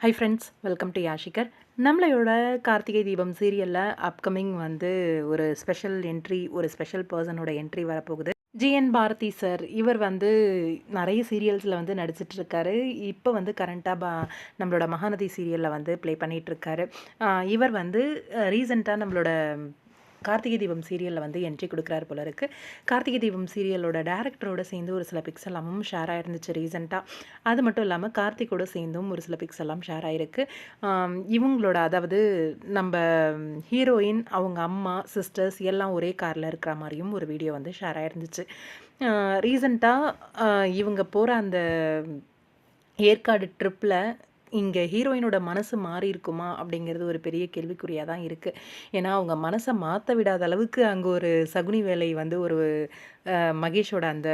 High friends, welcome to Yashikar. நம்மளோட கார்த்திகை தீபம் சீரியலில் upcoming வந்து ஒரு ஸ்பெஷல் என்ட்ரி, ஒரு ஸ்பெஷல் பர்சனோட என்ட்ரி வரப்போகுது. ஜிஎன் பாரதி சார், இவர் வந்து நிறைய சீரியல்ஸில் வந்து நடிச்சிட்ருக்காரு. இப்போ வந்து கரண்ட்டாக நம்மளோட மகாநதி சீரியலில் வந்து ப்ளே பண்ணிகிட்ருக்காரு. இவர் வந்து ரீசெண்டாக நம்மளோட கார்த்திகை தீபம் சீரியலில் வந்து என்ட்ரி கொடுக்குறாரு போல இருக்குது. கார்த்திகை தீபம் சீரியலோட டேரக்டரோட சேர்ந்து ஒரு சில பிக்ஸ் எல்லாமும் ஷேர் ஆயிருந்துச்சு ரீசெண்டாக. அது மட்டும் இல்லாமல் கார்த்திகோட சேர்ந்தும் ஒரு சில பிக்ஸ் எல்லாம் ஷேர் ஆகிருக்கு. இவங்களோட, அதாவது நம்ம ஹீரோயின், அவங்க அம்மா, சிஸ்டர்ஸ் எல்லாம் ஒரே காரில் இருக்கிற மாதிரியும் ஒரு வீடியோ வந்து ஷேர் ஆயிருந்துச்சு. ரீசெண்டாக இவங்க போகிற அந்த ஏற்காடு ட்ரிப்பில் இங்கே ஹீரோயினோட மனசு மாறி இருக்குமா அப்படிங்கிறது ஒரு பெரிய கேள்விக்குறியாக தான் இருக்குது. ஏன்னா அவங்க மனசை மாற்ற விடாத அளவுக்கு அங்கே ஒரு சகுனி வேலை வந்து ஒரு மகேஷோட அந்த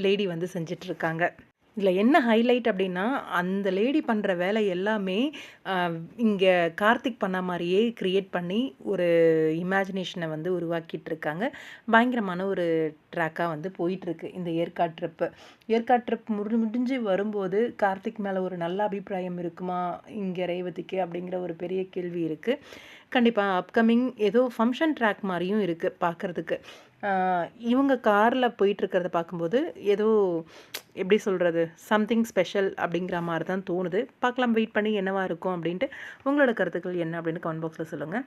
லேடி வந்து செஞ்சிட்ருக்காங்க. இதில் என்ன ஹைலைட் அப்படின்னா, அந்த லேடி பண்ணுற வேலை எல்லாமே இங்கே கார்த்திக் பண்ண மாதிரியே க்ரியேட் பண்ணி ஒரு இமேஜினேஷனை வந்து உருவாக்கிட்டு இருக்காங்க. பயங்கரமான ஒரு ட்ராக்காக வந்து போயிட்டுருக்கு இந்த ஏற்காடு ட்ரிப்பு. ஏற்காடு ட்ரிப் முடிஞ்சு வரும்போது கார்த்திக் மேலே ஒரு நல்ல அபிப்பிராயம் இருக்குமா இங்கே ரேவதிக்கு அப்படிங்கிற ஒரு பெரிய கேள்வி இருக்குது. கண்டிப்பாக அப்கமிங் ஏதோ ஃபங்க்ஷன் ட்ராக் மாதிரியும் இருக்குது பார்க்குறதுக்கு. இவங்க காரில் போயிட்டுருக்கிறத பார்க்கும்போது ஏதோ எப்படி சொல்கிறது, சம்திங் ஸ்பெஷல் அப்படிங்கிற மாதிரி தான் தோணுது. பார்க்கலாம், வெயிட் பண்ணி என்னவாக இருக்கும் அப்படின்ட்டு. உங்களோட கருத்துக்கள் என்ன அப்படின்னு கமெண்ட் பாக்ஸில் சொல்லுங்கள்.